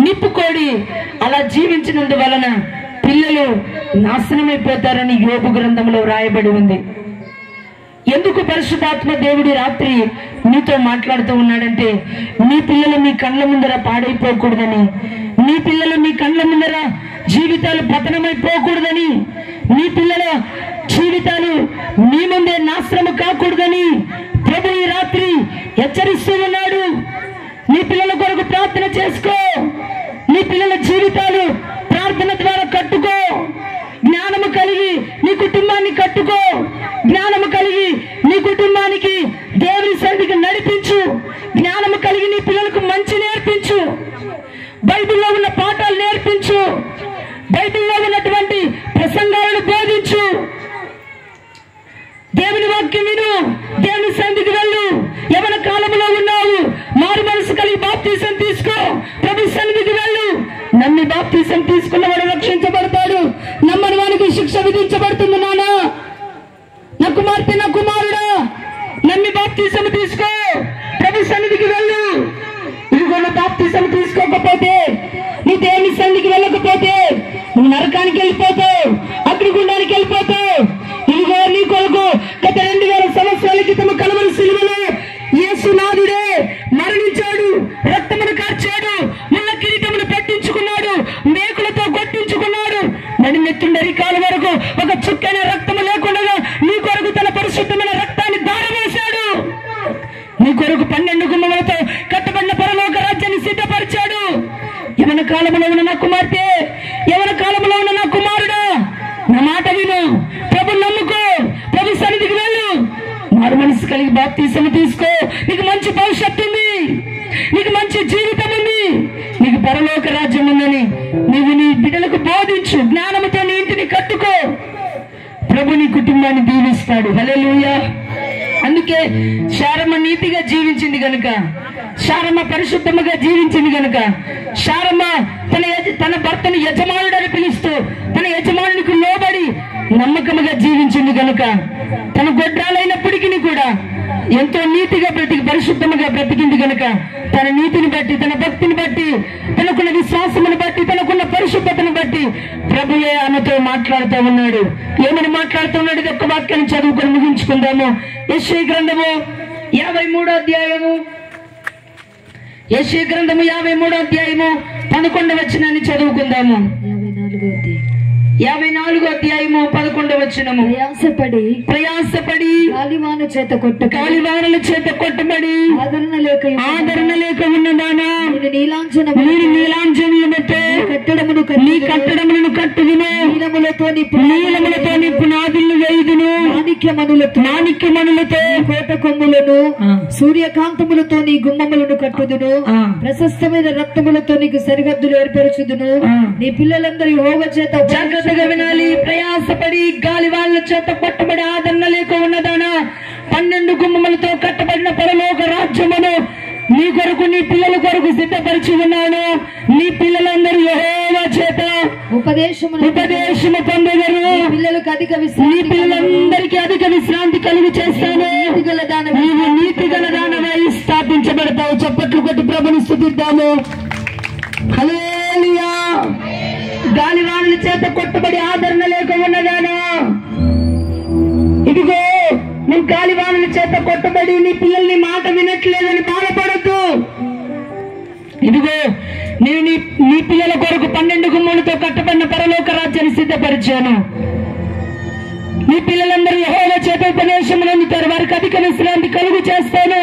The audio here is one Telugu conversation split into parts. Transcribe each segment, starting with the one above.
నిప్పుకోడి అలా జీవించినందువలన పిల్లలు నాశనమైపోతారని యోబు గ్రంథంలో రాయబడి ఉంది. ఎందుకు పరిశుద్ధాత్మ దేవుడి రాత్రి నీతో మాట్లాడుతూ ఉన్నాడంటే, నీ పిల్లలు మీ కళ్ళ ముందర పాడైపోకూడదని, నీ పిల్లలు మీ కళ్ళ ముందర జీవితాలు పతనమైపోకూడదని, నీ పిల్లల జీవితాలు నీ ముందే నాశనం కాకూడదని ప్రభు ఈ రాత్రి హెచ్చరిస్తూ ఉన్నాడు. నీ పిల్లల కొరకు ప్రార్థన చేసుకో. నీ పిల్లల జీవితాలు ప్రార్థన ద్వారా కట్టుకో. జ్ఞానము కలిగి నీ కుటుంబాన్ని కట్టుకో. జ్ఞానము కలిగి నీ కుటుంబానికి దేవుని సన్నిధికి నడిపించు. జ్ఞానము కలిగి నీ పిల్లలకు మంచి నేర్పించు. బైబిల్లో ఉన్న పాఠాలు నేర్పించు. బైబిల్లో ఉన్నటువంటి ప్రసంగాలను బోధించు. దేవుని వాక్యం విను. దేవుని సన్నిధికి వెళ్ళు. యవన కాలంలో ఉన్నావు, మారు మనసు కలిగి బాప్తీసం తీసుకో. ప్రభు సన్నిధికి వెళ్ళు. నమ్మి బాప్తీసం తీసుకున్నవాడు రక్షించబడతాడు. నమ్మని వానికి శిక్ష విధించబడుతుంది. నానా, నా కుమార్తె, నా కుమారుడా, నమ్మి బాప్తీసం తీసుకో. ప్రభు సన్నిధికి వెళ్ళు. ఇదిగో నా బాప్తీసం తీసుకోకపోతే, నీ దేవుని సన్నిధికి వెళ్ళకపోతే నువ్వు నరకానికి వెళ్ళిపోతావు, అగ్నిగుండానికి వెళ్ళిపోతావు. ఇదిగో నీ కొరకు గత 2000 సంవత్సరాల క్రితం కలవరి సిలువలో యేసునాథుడే మరణించాడు, రక్తమును కార్చాడు, ముళ్ళ కిరీటమును పెట్టించుకున్నాడు, మేకులతో కొట్టించుకున్నాడు. నడినెత్తుండరి కాలు వరకు ఒక చుక్కైన రక్తము లేకుండా నీ కొరకు తన పరిశుద్ధమైన రక్తాన్ని దారవేశాడు. నీ కొరకు 12 గుమ్మములతో కట్టబడిన పరలోక రాజ్యాన్ని సిద్ధపరిచాడు. యవన కాలంలో ఉన్న నా కుమార్తె, యవన కాలంలో ఉన్న నా కుమారుడా, నా మాట విను. ప్రభు నమ్ముకో. ప్రభు సన్నిధికి వెళ్ళు. మారు మనసు కలిగి బాప్తీసం తీసుకో. నీకు మంచి భవిష్యత్తు ఉంది, నీకు మంచి జీవితం ఉంది, నీకు పరలోక రాజ్యం ఉందని నీవు నీ బిడ్డలకు బోధించు. జ్ఞానముతో నీ ఇంటిని కట్టుకో. ప్రభు నీ కుటుంబాన్ని దీవిస్తాడు. హల్లెలూయా. అందుకే శారమ్మ నీతిగా జీవించింది గనుక, శారమ్మ పరిశుద్ధముగా జీవించింది గనుక, శారమ్మ తన భర్తను యజమానుడని పిలుస్తూ తన యజమానునికి లోబడి నమ్మకముగా జీవించింది గనుక, తన గొడ్రాలైనప్పటికీ కూడా ఎంతో నీతిగా బ్రతికి పరిశుద్ధముగా బ్రతికింది గనుక, తన నీతిని బట్టి, తన భక్తిని బట్టి, తనకున్న విశ్వాసమును బట్టి, తనకున్న పరిశుద్ధతను బట్టి ప్రభువే ఆమెతో మాట్లాడుతూ ఉన్నాడు. ఏమని మాట్లాడుతున్నాడు? ఒక్క వాక్యాన్ని చదువుకొని ముగించుకుందాము. యెషయా గ్రంథము 53వ అధ్యాయము, యెషయా గ్రంథము 53వ అధ్యాయము 11వ వచనాన్ని చదువుకుందాము. 54వ అధ్యాయము 11వ వచనము. ప్రయాసపడి గాలివానల చేత కొట్టబడి ఆదరణ లేక ఉన్నదానా, మీరు నీలాంజనముతో నీ కట్టడములను కట్టుదును, నీలములతో నీ పునాదులను వేయుదును, మాణిక్యమణులతో కోట కొమ్ములను, సూర్యకాంతములతో నీ గుమ్మములను కట్టుదును, ప్రశస్తమైన రక్తములతో నీకు సరిహద్దులు ఏర్పరచుదును. నీ పిల్లలందరూ యెహోవా చేత జాగ్రత్తగా వినాలి. ప్రయాసపడి గాలి వాళ్ళ చేత కొట్టబడి ఆదరణ లేక ఉన్నదానా, 12 గుమ్మములతో కట్టబడిన పరలోక రాజ్యమును నీ కొరకు, నీ పిల్లల కొరకు సిద్ధపరిచి ఉన్నాను. నీ పిల్లలందరూ యెహోవా చేత ఉపదేశము పొందెదరు. నీ పిల్లలందరికీ అధిక విశ్రాంతి కలుగు చేస్తాను. నీవు నీతి గల దానవై స్థాపించబడతావు. చప్పట్లు కొట్టి ప్రభుని స్తుతిద్దాము. హల్లెలూయా. గాలివానల చేత కొట్టబడి ఆదరణ లేక ఉన్నదానా, ఇదిగో నువ్వు గాలివానల చేత కొట్టబడి నీ పిల్లల్ని మాట వినట్లేదని బాధపడద్దు. ఇదిగో నేను నీ పిల్లల కొరకు 12 గుమ్మలతో కట్టబడిన పరలోక రాజ్యాన్ని సిద్ధపరిచాను. నీ పిల్లలందరూ యెహోవా చేత ఉపదేశమును అందుతారు. వారికి అధిక విశ్రాంతి కలుగు చేస్తాను.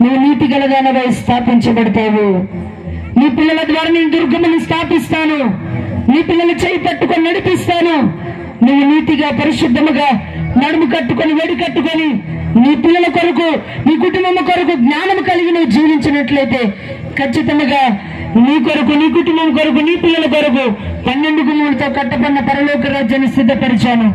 నువ్వు నీతి గలదానవై స్థాపించబడతావు. నీ పిల్లల ద్వారా నేను దుర్గమును స్థాపిస్తాను. నీ పిల్లలు చేయి పట్టుకొని నడిపిస్తాను. నువ్వు నీతిగా పరిశుద్ధముగా నడుము కట్టుకొని వేడి కట్టుకొని నీ పిల్లల కొరకు, నీ కుటుంబం కొరకు జ్ఞానం కలిగి నువ్వు జీవించినట్లయితే ఖచ్చితంగా నీ కొరకు, నీ కుటుంబం కొరకు, నీ పిల్లల కొరకు 12 గుమ్మలతో కట్టబడిన పరలోక రాజ్యాన్ని సిద్ధపరిచాను.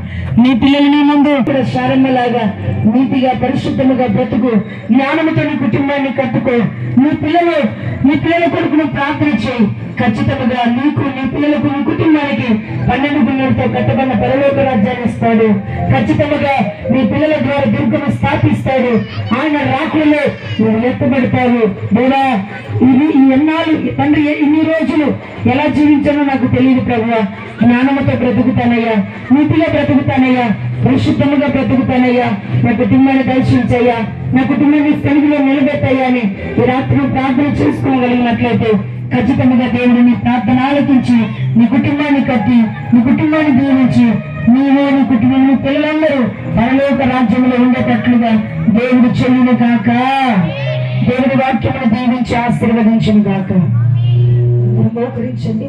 నీ పిల్లలు నీ ముందు శారమ్మలాగా నీతిగా పరిశుద్ధముగా బ్రతుకు. జ్ఞానముతో నీ కుటుంబాన్ని కట్టుకో. నీ పిల్లల కొరకు నువ్వు ప్రార్థన చేయి. ఖచ్చితంగా నీకు, నీ పిల్లలకు, నీ కుటుంబానికి 12 గుమ్మలతో కట్టబడిన పరలోక రాజ్యాన్ని ఇస్తాడు. ఖచ్చితంగా నీ పిల్లల ద్వారా దుర్గము స్థాపిస్తాడు. ఆయన రాకుల్లో నువ్వు ఎత్తబడతావు. దేవా, ఈ ఎన్నాళ్ళు తండ్రి ఇన్ని రోజులు ఎలా జీవించానో నాకు తెలియదు ప్రభువా. జ్ఞానముతో బ్రతుకుతానయ్యా, నీతిగా బ్రతుకుతానయ్యా, పరిశుద్ధముగా బ్రతుకుతానయ్యా. నా కుటుంబాన్ని దర్శించయ్యా, నా కుటుంబాన్ని సన్నిధిలో నిలబెట్టయ్యా అని ఈ రాత్రి ప్రార్థన చేసుకోగలిగినట్లయితే ఖచ్చితంగా దేవుడు నీ ప్రార్థన ఆలకించి నీ కుటుంబాన్ని కట్టి నీ కుటుంబాన్ని దీవించి నీవు నీ కుటుంబం నీ పిల్లలందరూ పరలోక రాజ్యంలో ఉండేటట్లుగా దేవుడు చెల్లును గాక. దేవుడి వాక్యమును దీవించి ఆశీర్వదించును గాక. మోకరించండి.